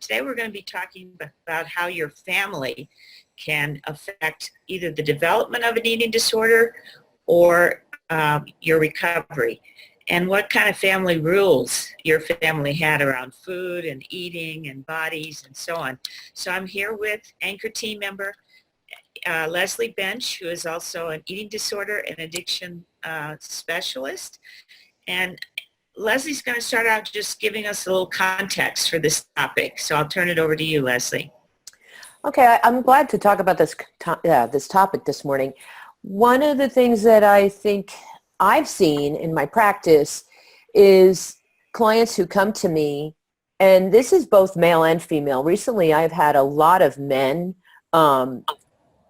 today we're going to be talking about how your family can affect either the development of an eating disorder or your recovery, and what kind of family rules your family had around food and eating and bodies and so on. So I'm here with Anchor team member Leslie Bench, who is also an eating disorder and addiction specialist. And Leslie's going to start out just giving us a little context for this topic. So I'll turn it over to you, Leslie. Okay, I'm glad to talk about this topic this morning. One of the things that I think I've seen in my practice is clients who come to me, and this is both male and female. Recently, I've had a lot of men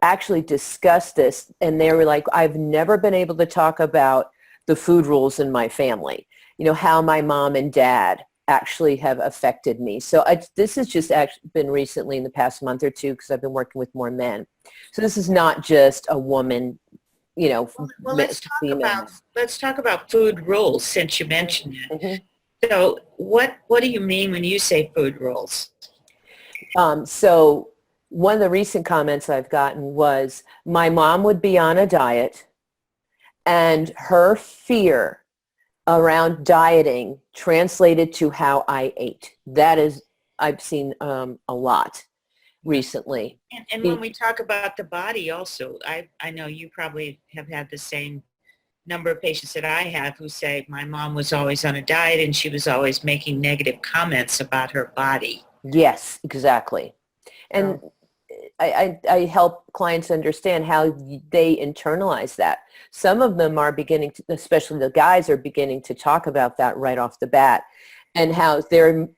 actually discuss this, and they were like, I've never been able to talk about the food rules in my family, how my mom and dad actually have affected me. So this has just actually been recently in the past month or two because I've been working with more men. So this is not just a woman, Well, let's talk about food rules since you mentioned it. Mm-hmm. So what do you mean when you say food rules? So one of the recent comments I've gotten was my mom would be on a diet and her fear around dieting translated to how I ate. That is, I've seen a lot recently. And when we talk about the body also, I know you probably have had the same number of patients that I have who say my mom was always on a diet and she was always making negative comments about her body. Yes, exactly. And I help clients understand how they internalize that. Some of them are beginning to, especially the guys, are beginning to talk about that right off the bat, and how their,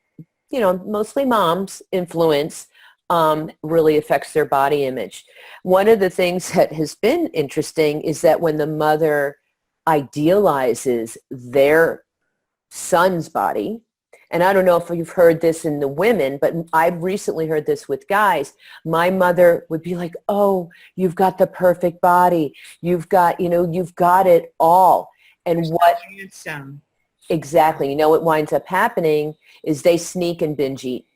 mostly mom's influence really affects their body image. One of the things that has been interesting is that when the mother idealizes their son's body, and I don't know if you've heard this in the women, but I've recently heard this with guys. My mother would be like, oh, you've got the perfect body. You've got, you've got it all. And exactly, what winds up happening is they sneak and binge eat.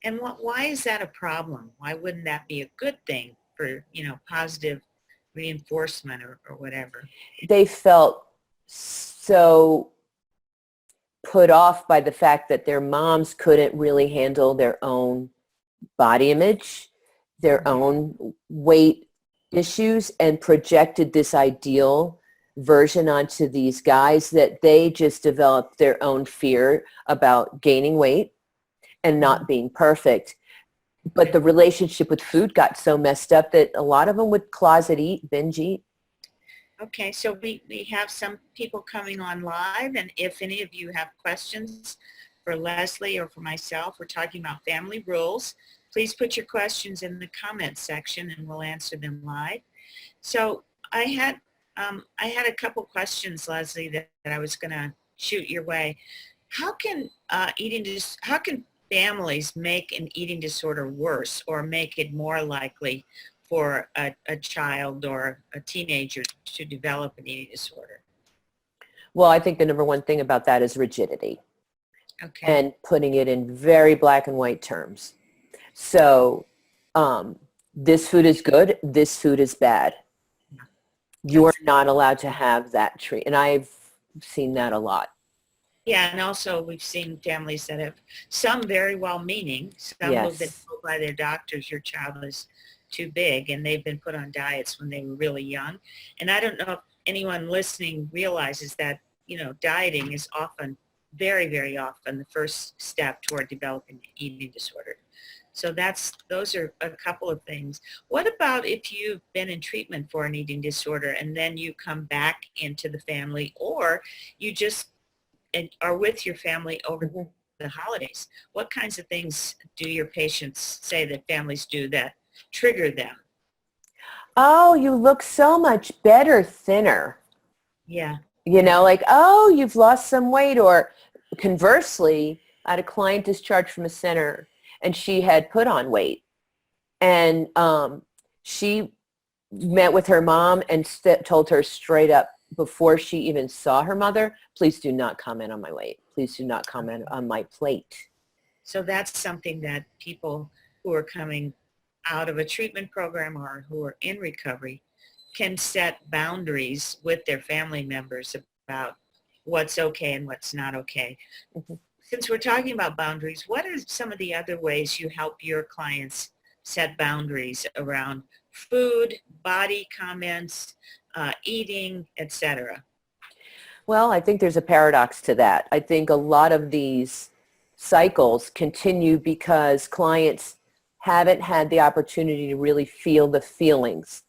And why is that a problem? Why wouldn't that be a good thing for, positive reinforcement or whatever? They felt so put off by the fact that their moms couldn't really handle their own body image, their own weight issues, and projected this ideal version onto these guys that they just developed their own fear about gaining weight and not being perfect. But the relationship with food got so messed up that a lot of them would closet eat, binge eat. Okay, so we have some people coming on live, and if any of you have questions for Leslie or for myself, we're talking about family rules. Please put your questions in the comments section and we'll answer them live. So I had a couple questions, Leslie, that I was going to shoot your way. How can families make an eating disorder worse or make it more likely for a child or a teenager to develop an eating disorder? Well, I think the number one thing about that is rigidity. Okay. And putting it in very black and white terms. So this food is good, this food is bad. You are not allowed to have that treat. And I've seen that a lot. Yeah, and also we've seen families that have some very well-meaning, some who've been told by their doctors your child is too big, and they've been put on diets when they were really young. And I don't know if anyone listening realizes that, dieting is often, very, very often, the first step toward developing an eating disorder. So those are a couple of things. What about if you've been in treatment for an eating disorder and then you come back into the family, or you just are with your family over the holidays? What kinds of things do your patients say that families do that trigger them? Oh, you look so much better, thinner. Yeah. Like, oh, you've lost some weight. Or conversely, I had a client discharged from a center and she had put on weight. And she met with her mom and told her straight up before she even saw her mother, please do not comment on my weight. Please do not comment on my plate. So that's something that people who are coming out of a treatment program or who are in recovery can set boundaries with their family members about what's okay and what's not okay. Mm-hmm. Since we're talking about boundaries, what are some of the other ways you help your clients set boundaries around food, body comments, eating, etc.? Well, I think there's a paradox to that. I think a lot of these cycles continue because clients haven't had the opportunity to really feel the feelings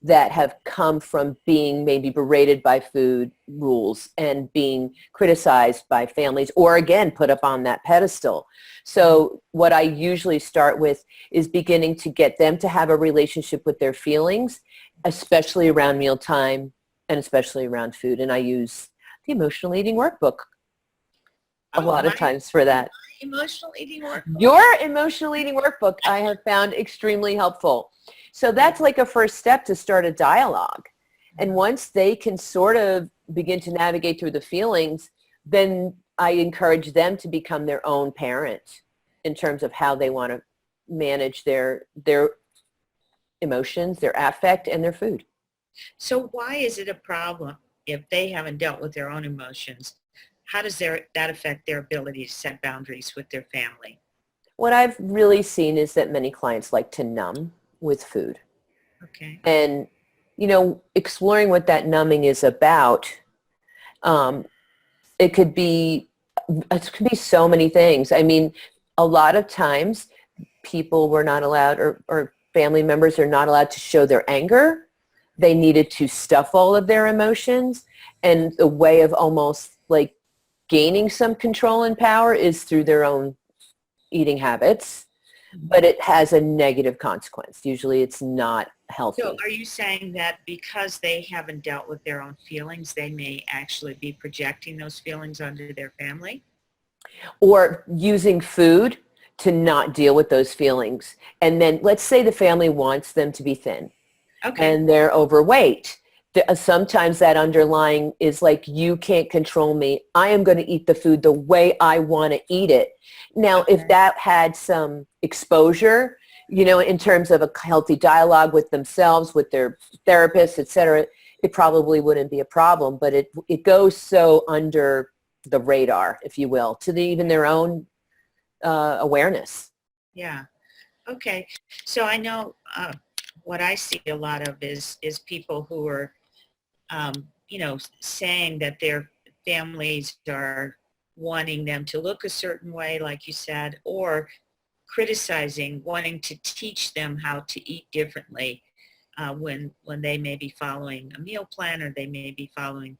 that have come from being maybe berated by food rules and being criticized by families or again put up on that pedestal. So what I usually start with is beginning to get them to have a relationship with their feelings, especially around mealtime and especially around food. And I use the emotional eating workbook a lot of times for that. Emotional eating workbook. Your emotional eating workbook I have found extremely helpful. So that's like a first step to start a dialogue. And once they can sort of begin to navigate through the feelings, then I encourage them to become their own parent in terms of how they want to manage their emotions, their affect, and their food. So why is it a problem if they haven't dealt with their own emotions? How does that affect their ability to set boundaries with their family? What I've really seen is that many clients like to numb with food. Okay. And, exploring what that numbing is about, it could be so many things. I mean, a lot of times people were not allowed or family members are not allowed to show their anger. They needed to stuff all of their emotions. And the way of almost like gaining some control and power is through their own eating habits, but it has a negative consequence. Usually it's not healthy. So are you saying that because they haven't dealt with their own feelings, they may actually be projecting those feelings onto their family? Or using food to not deal with those feelings. And then let's say the family wants them to be thin. Okay. And they're overweight. Sometimes that underlying is like, you can't control me. I am going to eat the food the way I want to eat it. Now, if that had some exposure, in terms of a healthy dialogue with themselves, with their therapist, et cetera, it probably wouldn't be a problem. But it goes so under the radar, if you will, to even their own awareness. Yeah. Okay. So I know what I see a lot of is people who are saying that their families are wanting them to look a certain way, like you said, or criticizing, wanting to teach them how to eat differently when they may be following a meal plan or they may be following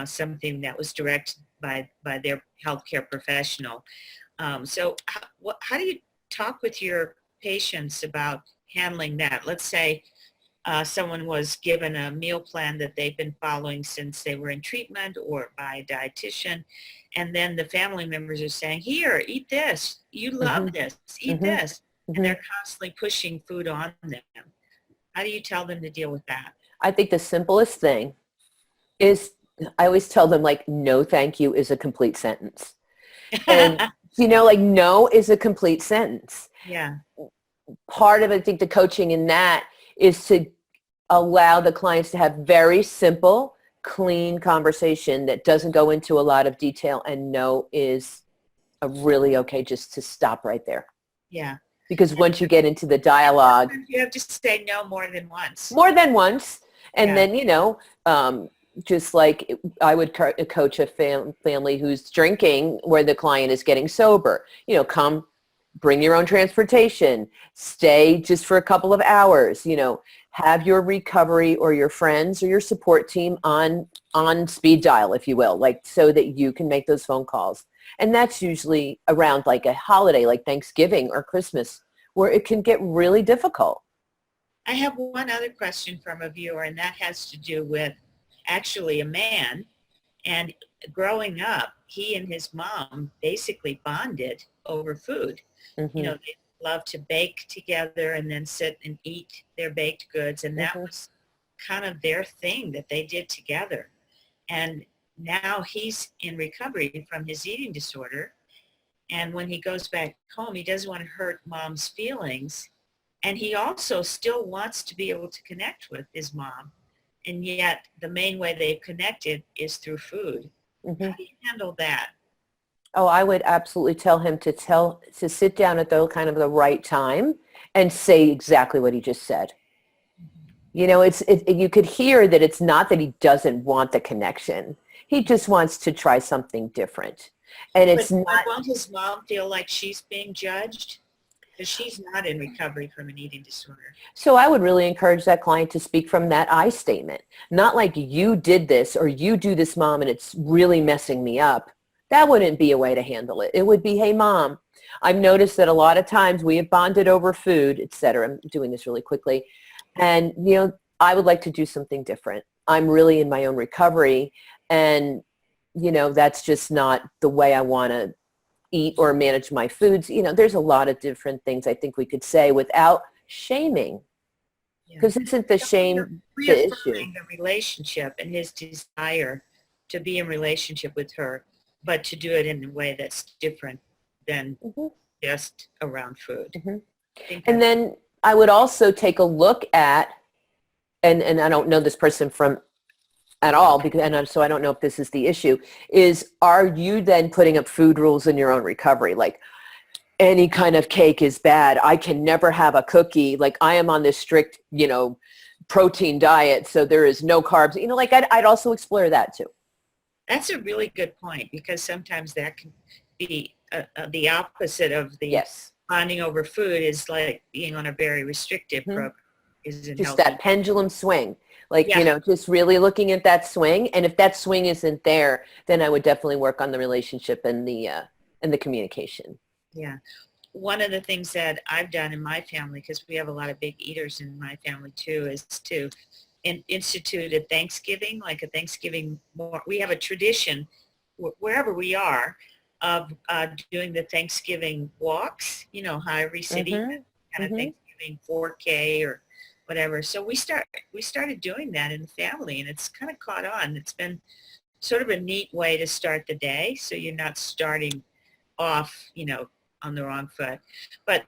something that was directed by their healthcare professional. So how do you talk with your patients about handling that? Let's say someone was given a meal plan that they've been following since they were in treatment or by a dietitian, and then the family members are saying, here, eat this. You love this. Eat this. And they're constantly pushing food on them. How do you tell them to deal with that? I think the simplest thing is, I always tell them, like, no thank you is a complete sentence. And, no is a complete sentence. Yeah. Part of it, I think the coaching in that is to allow the clients to have very simple, clean conversation that doesn't go into a lot of detail, and no is a really okay just to stop right there. Yeah. Because once you get into the dialogue, you have to say no more than once. More than once. And then, just like I would coach a family who's drinking where the client is getting sober, come, bring your own transportation, stay just for a couple of hours, have your recovery or your friends or your support team on speed dial, if you will, like, so that you can make those phone calls. And that's usually around like a holiday like Thanksgiving or Christmas, where it can get really difficult. I have one other question from a viewer, and that has to do with actually a man. And growing up, he and his mom basically bonded over food. Mm-hmm. They love to bake together and then sit and eat their baked goods. And that was kind of their thing that they did together. And now he's in recovery from his eating disorder. And when he goes back home, he doesn't want to hurt mom's feelings. And he also still wants to be able to connect with his mom. And yet the main way they've connected is through food. Mm-hmm. How do you handle that? Oh, I would absolutely tell him to sit down at the kind of the right time and say exactly what he just said. You know, you could hear that it's not that he doesn't want the connection. He just wants to try something different. And it's But not. won't his mom feel like she's being judged? Because she's not in recovery from an eating disorder. So I would really encourage that client to speak from that I statement. Not like you did this or you do this, mom, and it's really messing me up. That wouldn't be a way to handle it. It would be, hey, mom, I've noticed that a lot of times we have bonded over food, et cetera. I'm doing this really quickly. And, you know, I would like to do something different. I'm really in my own recovery. And, you know, that's just not the way I want to eat or manage my foods. You know, there's a lot of different things I think we could say without shaming. Because isn't the shame the issue? Reaffirming the relationship and his desire to be in relationship with her, but to do it in a way that's different than just around food. And then I would also take a look at, and I don't know this person from at all, because, and so I don't know if this is the issue, is are you then putting up food rules in your own recovery? Like, any kind of cake is bad. I can never have a cookie. Like, I am on this strict, you know, protein diet, so there is no carbs. You know, like I'd also explore that too. That's a really good point, because sometimes that can be the opposite of the bonding over food, is like being on a very restrictive program. Isn't just healthy. That pendulum swing. Like, you know, just really looking at that swing. And if that swing isn't there, then I would definitely work on the relationship and the communication. Yeah. One of the things that I've done in my family, because we have a lot of big eaters in my family too, is to institute a Thanksgiving, like a Thanksgiving. We have a tradition wherever we are of doing the Thanksgiving walks, you know, how every city kind of Thanksgiving 4K or whatever. So we started doing that in the family, and it's kind of caught on. It's been sort of a neat way to start the day, so you're not starting off, you know, on the wrong foot. But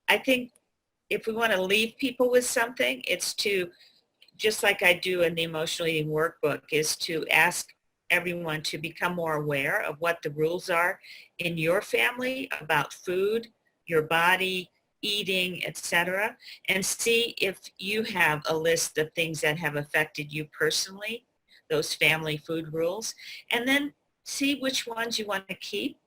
I think if we want to leave people with something, it's to, just like I do in the emotional eating workbook, is to ask everyone to become more aware of what the rules are in your family about food, your body, eating, etc., and see if you have a list of things that have affected you personally, those family food rules, and then see which ones you want to keep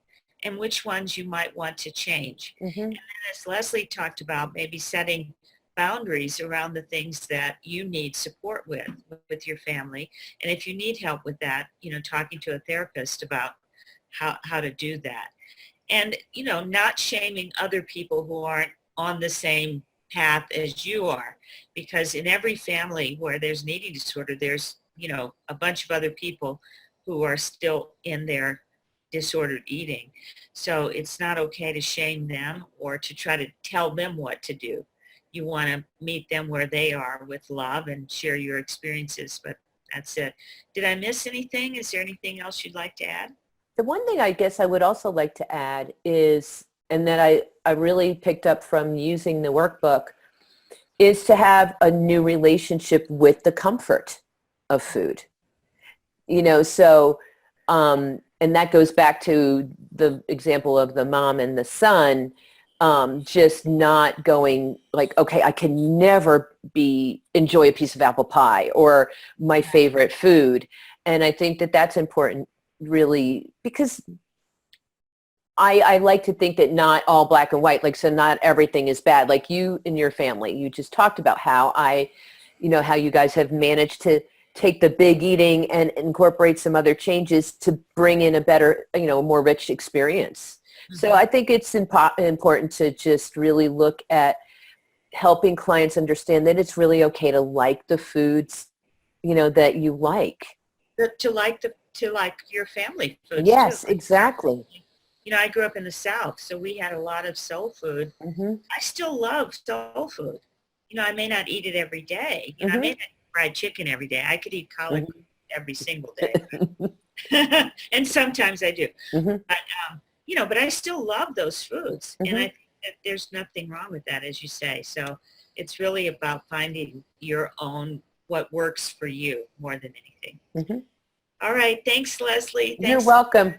and which ones you might want to change. And then, as Leslie talked about, maybe setting boundaries around the things that you need support with your family. And if you need help with that, you know, talking to a therapist about how to do that. And, you know, not shaming other people who aren't on the same path as you are, because in every family where there's an eating disorder, there's, you know, a bunch of other people who are still in their disordered eating. So it's not okay to shame them or to try to tell them what to do. You want to meet them where they are with love and share your experiences, but that's it. Did I miss anything? Is there anything else you'd like to add? The one thing I guess I would also like to add is, and that I really picked up from using the workbook, is to have a new relationship with the comfort of food. You know, so, and that goes back to the example of the mom and the son, just not going like, okay, I can never enjoy a piece of apple pie or my favorite food. And I think that that's important, really, because I like to think that not all black and white, like, so not everything is bad. Like you and your family, you just talked about how how you guys have managed to take the big eating and incorporate some other changes to bring in a better, more rich experience. So I think it's important to just really look at helping clients understand that it's really okay to like the foods, that you like. To like your family foods. Yes, too. exactly. I grew up in the South, so we had a lot of soul food. Mm-hmm. I still love soul food. I may not eat it every day. I may not eat fried chicken every day. I could eat collard greens every single day. And sometimes I do. Mm-hmm. But you know, but I still love those foods. And I Mm-hmm. think that there's nothing wrong with that, as you say. So it's really about finding your own, what works for you more than anything. Mm-hmm. All right. Thanks, Leslie. You're Thanks. welcome.